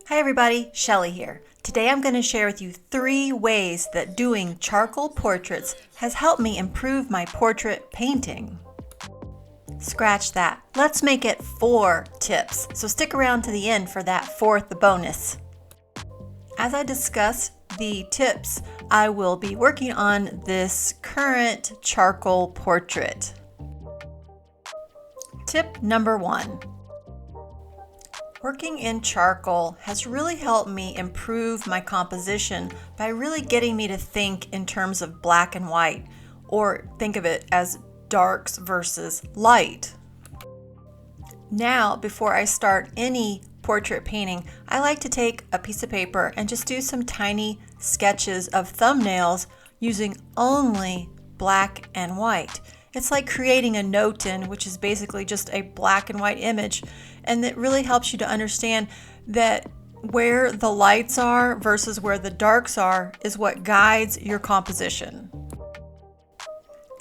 Hi everybody, Shelly here. Today I'm going to share with you 3 ways that doing charcoal portraits has helped me improve my portrait painting. Scratch that. Let's make it 4 tips, so stick around to the end for that 4th bonus. As I discuss the tips, I will be working on this current charcoal portrait. Tip number 1. Working in charcoal has really helped me improve my composition by really getting me to think in terms of black and white, or think of it as darks versus light. Now, before I start any portrait painting, I like to take a piece of paper and just do some tiny sketches of thumbnails using only black and white. It's like creating a Newton, which is basically just a black and white image, and it really helps you to understand that where the lights are versus where the darks are is what guides your composition.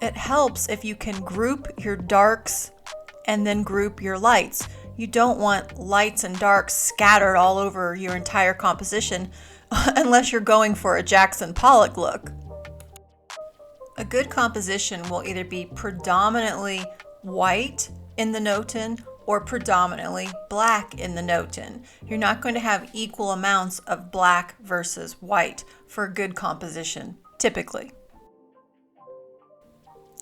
It helps if you can group your darks and then group your lights. You don't want lights and darks scattered all over your entire composition unless you're going for a Jackson Pollock look. A good composition will either be predominantly white in the Newton or predominantly black in the Newton. You're not going to have equal amounts of black versus white for a good composition, typically.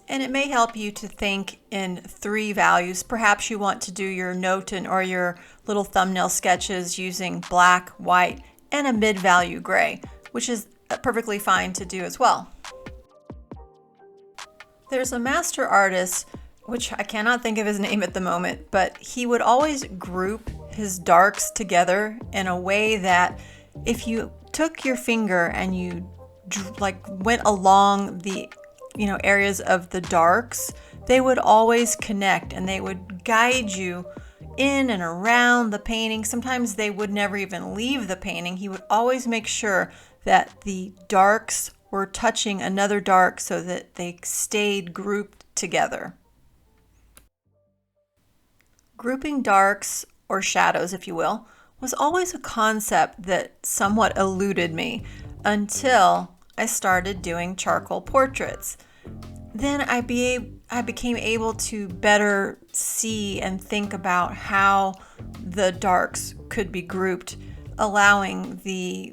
And it may help you to think in 3 values. Perhaps you want to do your Newton or your little thumbnail sketches using black, white, and a mid-value gray, which is perfectly fine to do as well. There's a master artist, which I cannot think of his name at the moment, but he would always group his darks together in a way that if you took your finger and you went along the areas of the darks, they would always connect and they would guide you in and around the painting. Sometimes they would never even leave the painting. He would always make sure that the darks were touching another dark so that they stayed grouped together. Grouping darks, or shadows if you will, was always a concept that somewhat eluded me until I started doing charcoal portraits. Then I became able to better see and think about how the darks could be grouped, allowing the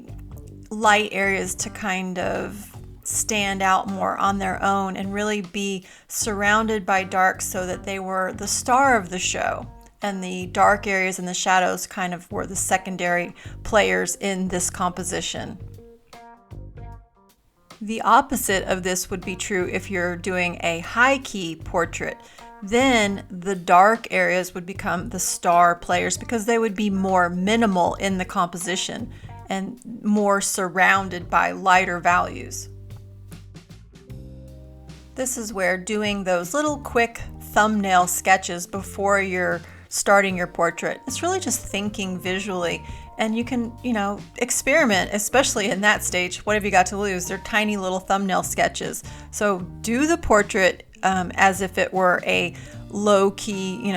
light areas to kind of stand out more on their own and really be surrounded by darks so that they were the star of the show, and the dark areas and the shadows kind of were the secondary players in this composition. The opposite of this would be true if you're doing a high-key portrait. Then the dark areas would become the star players because they would be more minimal in the composition and more surrounded by lighter values. This is where doing those little quick thumbnail sketches before you're starting your portrait, it's really just thinking visually, and you can, experiment, especially in that stage. What have you got to lose? They're tiny little thumbnail sketches. So do the portrait as if it were a low-key,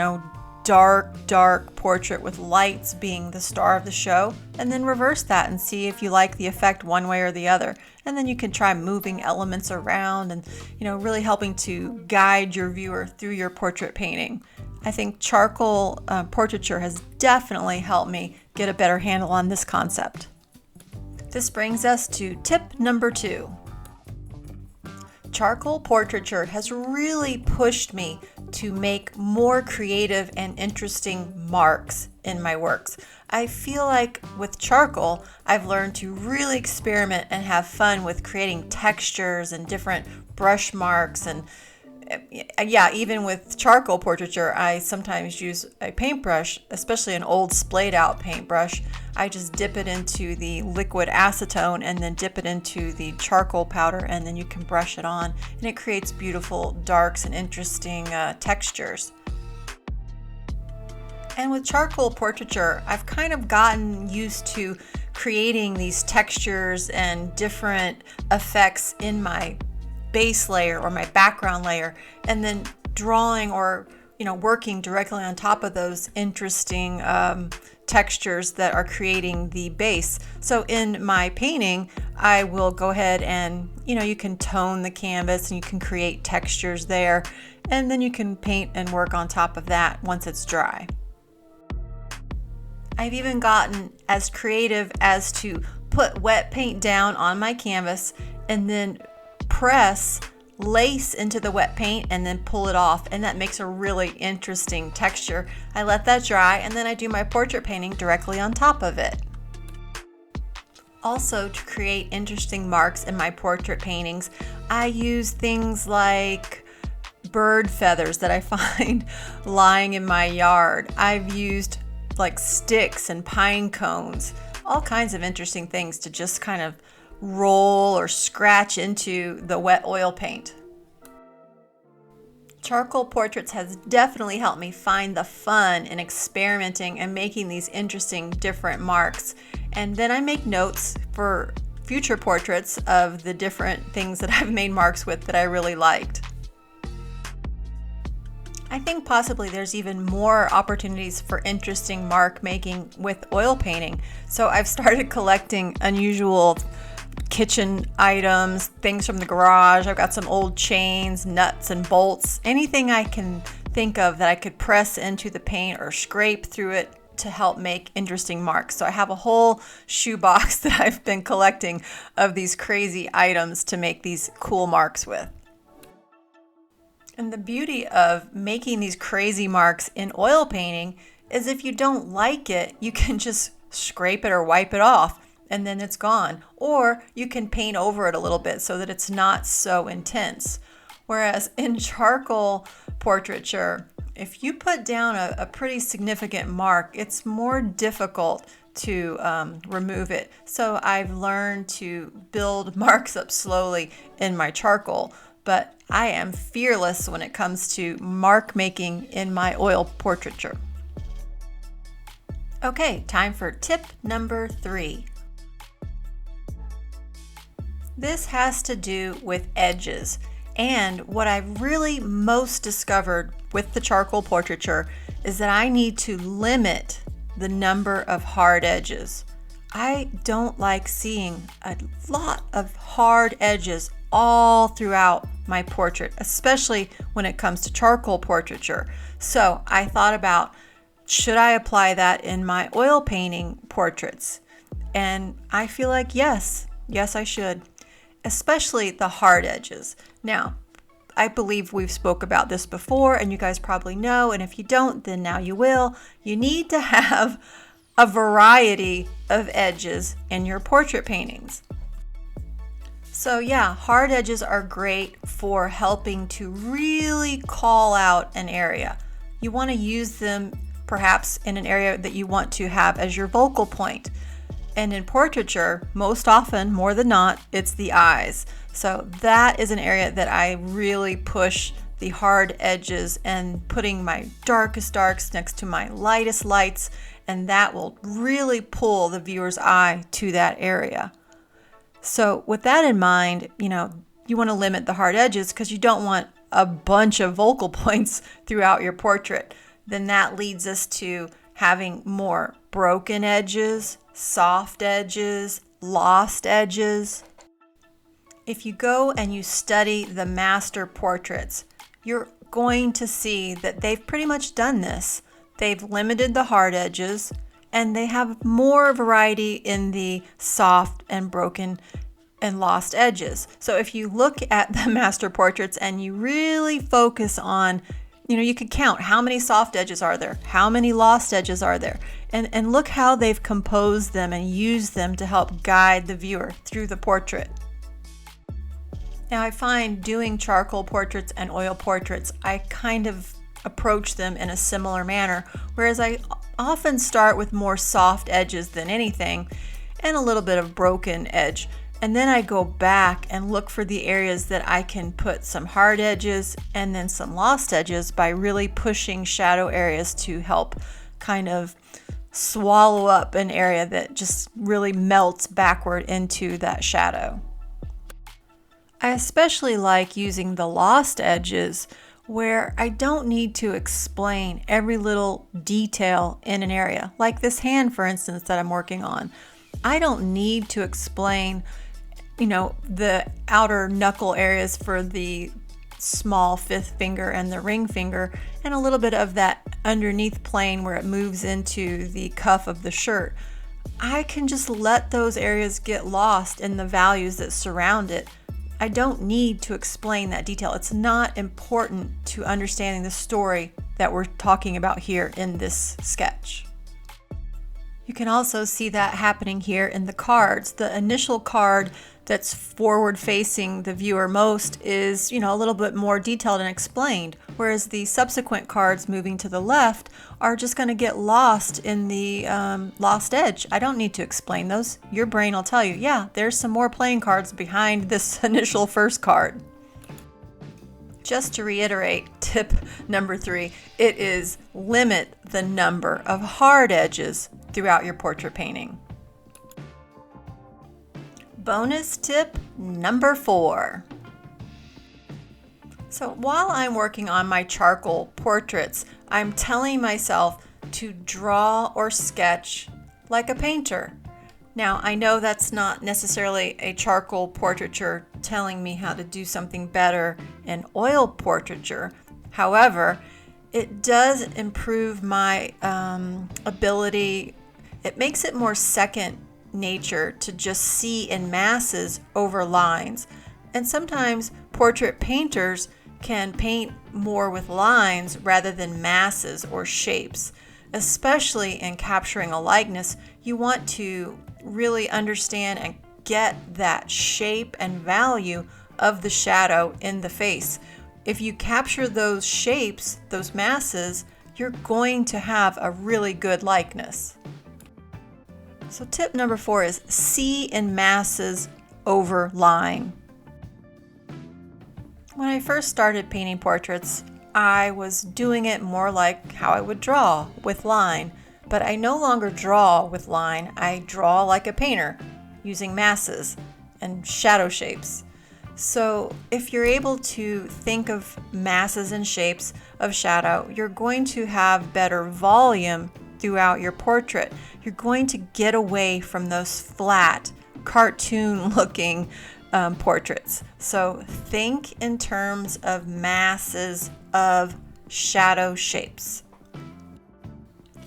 dark portrait with lights being the star of the show, and then reverse that and see if you like the effect one way or the other. And then you can try moving elements around and, really helping to guide your viewer through your portrait painting. I think charcoal portraiture has definitely helped me get a better handle on this concept. This brings us to tip number 2. Charcoal portraiture has really pushed me to make more creative and interesting marks in my works. I feel like with charcoal, I've learned to really experiment and have fun with creating textures and different brush marks. And even with charcoal portraiture, I sometimes use a paintbrush, especially an old splayed out paintbrush. I just dip it into the liquid acetone and then dip it into the charcoal powder, and then you can brush it on, and it creates beautiful darks and interesting textures. And with charcoal portraiture, I've kind of gotten used to creating these textures and different effects in my base layer or my background layer, and then drawing or working directly on top of those interesting textures that are creating the base. So in my painting, I will go ahead and, you can tone the canvas and you can create textures there, and then you can paint and work on top of that once it's dry. I've even gotten as creative as to put wet paint down on my canvas and then press lace into the wet paint and then pull it off, and that makes a really interesting texture. I let that dry and then I do my portrait painting directly on top of it. Also, to create interesting marks in my portrait paintings, I use things like bird feathers that I find lying in my yard. I've used like sticks and pine cones, all kinds of interesting things to just kind of roll or scratch into the wet oil paint. Charcoal portraits has definitely helped me find the fun in experimenting and making these interesting different marks. And then I make notes for future portraits of the different things that I've made marks with that I really liked. I think possibly there's even more opportunities for interesting mark making with oil painting. So I've started collecting unusual kitchen items, things from the garage. I've got some old chains, nuts and bolts, anything I can think of that I could press into the paint or scrape through it to help make interesting marks. So I have a whole shoebox that I've been collecting of these crazy items to make these cool marks with. And the beauty of making these crazy marks in oil painting is if you don't like it, you can just scrape it or wipe it off and then it's gone. Or you can paint over it a little bit so that it's not so intense. Whereas in charcoal portraiture, if you put down a pretty significant mark, it's more difficult to remove it. So I've learned to build marks up slowly in my charcoal, but I am fearless when it comes to mark making in my oil portraiture. Okay, time for tip number 3. This has to do with edges, and what I've really most discovered with the charcoal portraiture is that I need to limit the number of hard edges. I don't like seeing a lot of hard edges all throughout my portrait, especially when it comes to charcoal portraiture. So I thought about, should I apply that in my oil painting portraits? And I feel like yes, I should, especially the hard edges. Now, I believe we've spoke about this before and you guys probably know, and if you don't, then now you will. You need to have a variety of edges in your portrait paintings. So yeah, hard edges are great for helping to really call out an area. You want to use them perhaps in an area that you want to have as your focal point. And in portraiture, most often, more than not, it's the eyes. So that is an area that I really push the hard edges and putting my darkest darks next to my lightest lights, and that will really pull the viewer's eye to that area. So with that in mind, you want to limit the hard edges because you don't want a bunch of focal points throughout your portrait. Then that leads us to having more broken edges, soft edges, lost edges. If you go and you study the master portraits, you're going to see that they've pretty much done this. They've limited the hard edges and they have more variety in the soft and broken and lost edges. So if you look at the master portraits and you really focus on, you could count how many soft edges are there, how many lost edges are there, and look how they've composed them and used them to help guide the viewer through the portrait. Now I find doing charcoal portraits and oil portraits, I kind of approach them in a similar manner, whereas I often start with more soft edges than anything and a little bit of broken edge. And then I go back and look for the areas that I can put some hard edges and then some lost edges by really pushing shadow areas to help kind of swallow up an area that just really melts backward into that shadow. I especially like using the lost edges where I don't need to explain every little detail in an area. Like this hand, for instance, that I'm working on. I don't need to explain, the outer knuckle areas for the small fifth finger and the ring finger, and a little bit of that underneath plane where it moves into the cuff of the shirt. I can just let those areas get lost in the values that surround it. I don't need to explain that detail. It's not important to understanding the story that we're talking about here in this sketch. You can also see that happening here in the cards. The initial card that's forward facing the viewer most is, a little bit more detailed and explained, whereas the subsequent cards moving to the left are just going to get lost in the lost edge. I don't need to explain those. Your brain will tell you, yeah, there's some more playing cards behind this initial first card. Just to reiterate, tip number 3, it is limit the number of hard edges throughout your portrait painting. Bonus tip number 4. So while I'm working on my charcoal portraits, I'm telling myself to draw or sketch like a painter. Now, I know that's not necessarily a charcoal portraiture telling me how to do something better in oil portraiture. However, it does improve my ability. It makes it more second nature to just see in masses over lines. And sometimes portrait painters can paint more with lines rather than masses or shapes. Especially in capturing a likeness, you want to really understand and get that shape and value of the shadow in the face. If you capture those shapes, those masses, you're going to have a really good likeness. So tip number 4 is see in masses over line. When I first started painting portraits, I was doing it more like how I would draw, with line. But I no longer draw with line. I draw like a painter, using masses and shadow shapes. So if you're able to think of masses and shapes of shadow, you're going to have better volume throughout your portrait. You're going to get away from those flat, cartoon-looking portraits. So think in terms of masses of shadow shapes.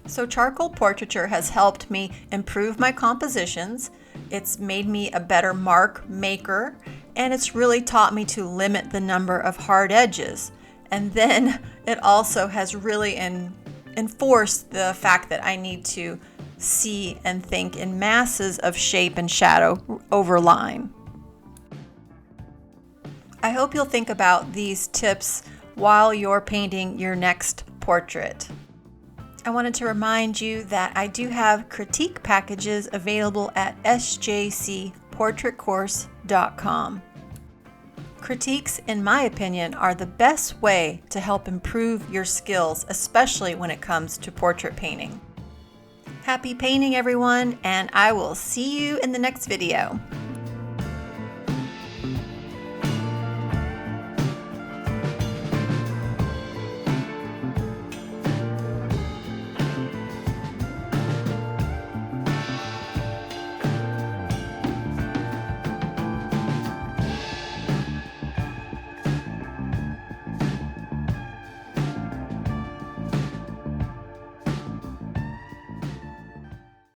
So charcoal portraiture has helped me improve my compositions. It's made me a better mark maker, and it's really taught me to limit the number of hard edges. And then it also has really enforced the fact that I need to see and think in masses of shape and shadow over line. I hope you'll think about these tips while you're painting your next portrait. I wanted to remind you that I do have critique packages available at sjcportraitcourse.com. Critiques, in my opinion, are the best way to help improve your skills, especially when it comes to portrait painting. Happy painting, everyone, and I will see you in the next video.